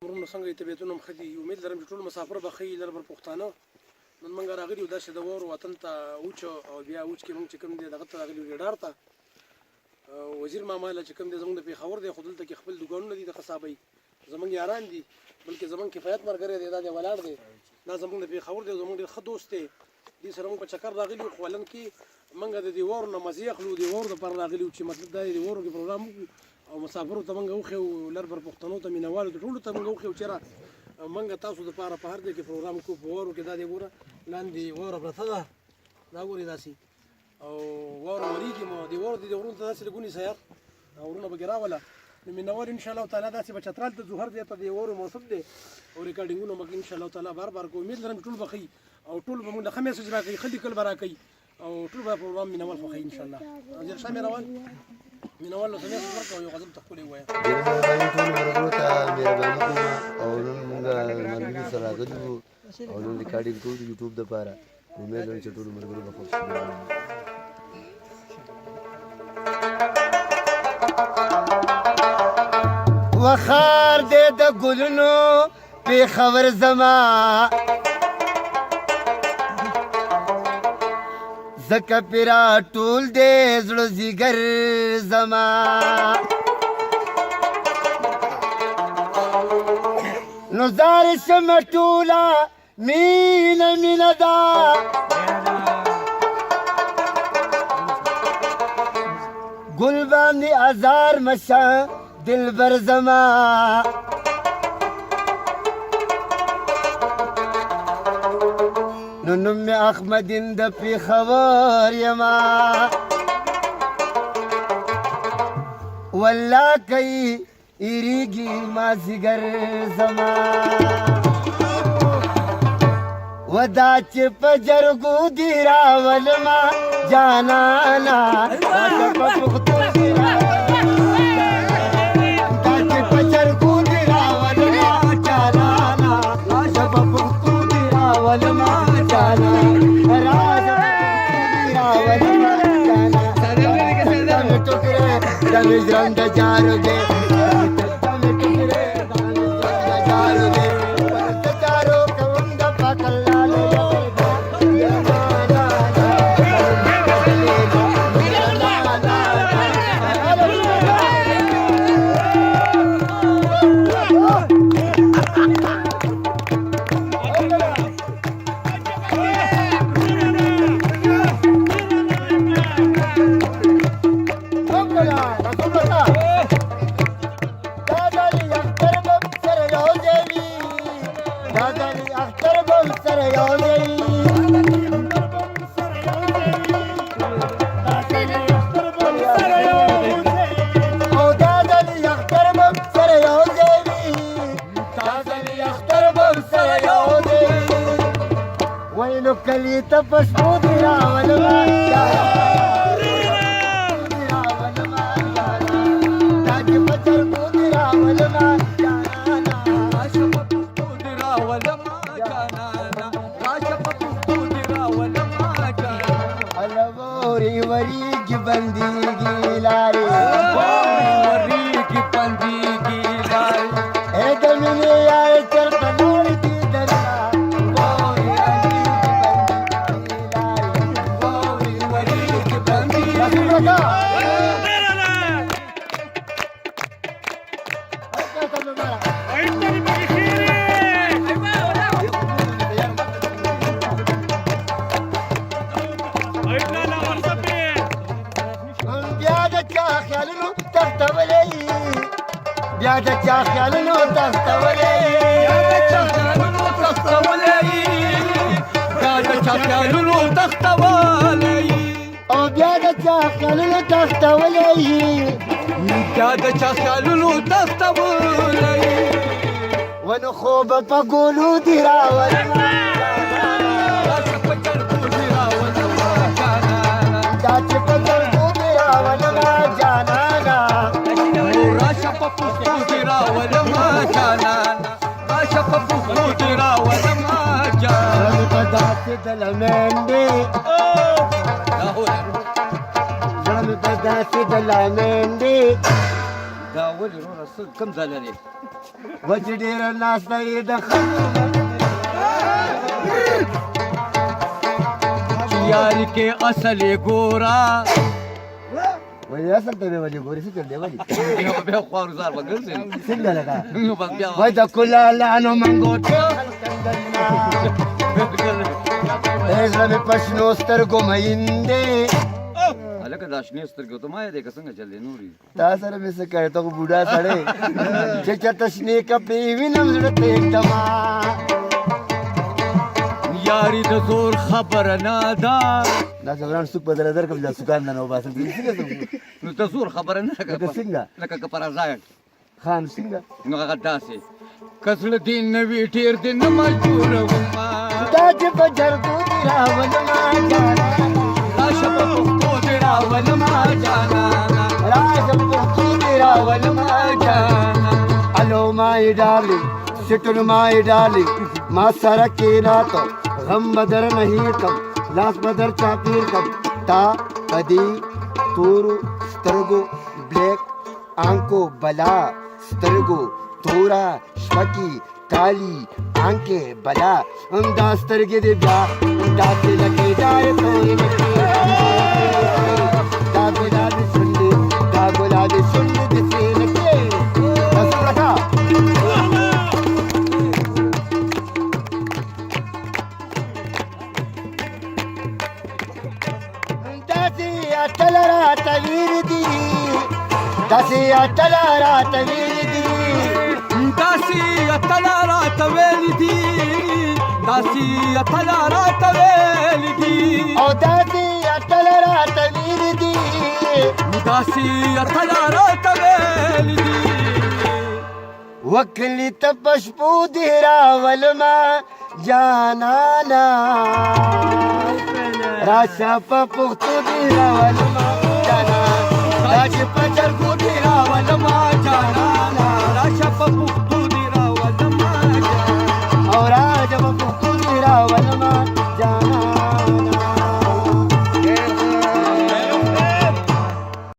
ورونه څنګه طبیعتونه هم ښه دي امید لرم چې ټول مسافر به ښه وي لر بر پښتانه نن موږ راغلي یو داسې د واورو وطن ته اوچ او بیا اوچ کې موږ چې کوم دی دغه ته راغلي یو ډار ته وزیر ماما له چې کوم دی زموږ د پېښور دی خو دلته کې خپل دوکانونه دي د قصابۍ زموږ یاران دي بلکې زموږ کفایت ملګری دی دا دی ولاړ دی دا زموږ د پېښور دی زموږ ډېر ښه دوست دی دې سره موږ په چکر راغلي یو خو ولن کې موږ د دې واورو نه مزې اخلو د واورو دپاره راغلي یو چې مطلب دا دی د واورو کې پروګرام وکړو او مسافرو ته موږ وښیو لر بر پښتنو ته مینهوالو ته ټولو ته موږ وښیو چېرې موږ تاسو دپاره په هر ځای کې پروګرام کوو په واورو کې دا دی ګوره لاندې واوره پرته ده دا ګورې داسې او واوره ورېږي مو دې واورو دې غرونو ته داسې لګونې سیار غرونه به کې راوله نو مینهوال انشاءالله تعالی داسې به چترال ته ځو هر ځای ته د واورو موسم دی او ریکارډینګونه به انشاءالله تعالی بار بار کوو امید لرم چې ټول به ښه او ټول به موږ له ښه میسج راکوي ښه لیکل به راکوي او ټول به پروګرام مینهوال خوښوي انشاءالله ډېر ښه مهربان مینهوال نو څه میسج ورکوه یو غزل ته ښکلی ووایه ډېره مهرباني ټولو ملګرو ته مهرباني کوم او نن موږ ملګري سره راغلي وو او نن ریکارډینګ کوو د یوټیوب دپاره امید لرم چې ټولو ملګرو به خوښ وخار دې د ګلونو پېښور زما ځکه پې راټول دې زړه ځیګر زما نو زار شمه ټوله مینه مینه ده ګل باندې ازار مشه دلبر زما نو نوم مې احمدین د پېښور یما والله کوي ایریږي مازدیګر زما ودا چې په جرګو دي راولما جانانا راشه په پښتو دي Randa jaroge jaroge jaro kawunda pakallale کلی ته پښتو دی راولما دا چې په چرګو دی راولما راشه په پښتو دی راولما جانانا راشه په پښتو دی راولما جانانا الوري وریږي بنديږي لارې وریږي بنديږي لارې اې د مینې یار چرته نور دي درنا بیا د چا خیالونو تختولی او بیا د چا خیالونو تختولی ونو خوب په ګولو دی راولما دا چې په جرګو دی راولما جانانا راشه په پښتو دی راولما جانانا راشه په پښتو دی راولما جانانا په داسې د لمندې زړه مې په داسې د لمندې دا ولې وروره څه کوم ځای لرې وچ ډېره ناسته یې د ښځو यार के असल गोरा وایي اصل ته مې ولې ګورې څه چل دی ولې بیا خوارزار وګرځي څنګه لګا نو بس بیا وای د کلالانو منګوټو زړه مې په شنو سترګو مین دی هلکه دا شنې سترګې ته ما یې دی که څنګه چل دی نورې تا سره مې څه کړی ته خو بوډا سړی چې چېرته شنې کپړې وینم زړه ته ږدمه یاري د زور خبره نه ده دا جګړان سوک بدله درکړم دا سوکان نه وباسم څنګه نو د زور خبره نه لکه څنګه لکه که پرځای خان څنګه نو هغه داسې کسړه دې نه وي ډېر دې نه مجبورومه دا چې په جرګو دې راولما جانانا راشه په پښتو دې راولمه جانانا راشه په پښتو دې راولما جانانا الو مای ډارلینګ سټل مای ډارلینګ ما سره کېنا ته غم بدر نہیں کم لاس بدر چاپیر کم تا پدی تورو سترګو بلیک آنکو بلا سترګو تورا شپکی کالی آنکې بلا دا سترګې دې بیا داسې لکې ډارې تورې مکې دا ګلابي شونډې دا ګلابي شونډې داسې لکې داسې لکه داسې اتل راته ویل دي داسې اتل راته ویل دي داسې اتلا راته ویلي دي داسې اتلا راته ویلي دي او داسې اتل راته ویل دي داسې اتلا راته ویلي دي وکلی ته په شپو دې راولما جانانا راشه په پښتو دې راولما جانانا دا چې په جرګو دې راولمه جانانا راشه په پښتو دې راولمه جانانا او راشه په پښتو دې راولما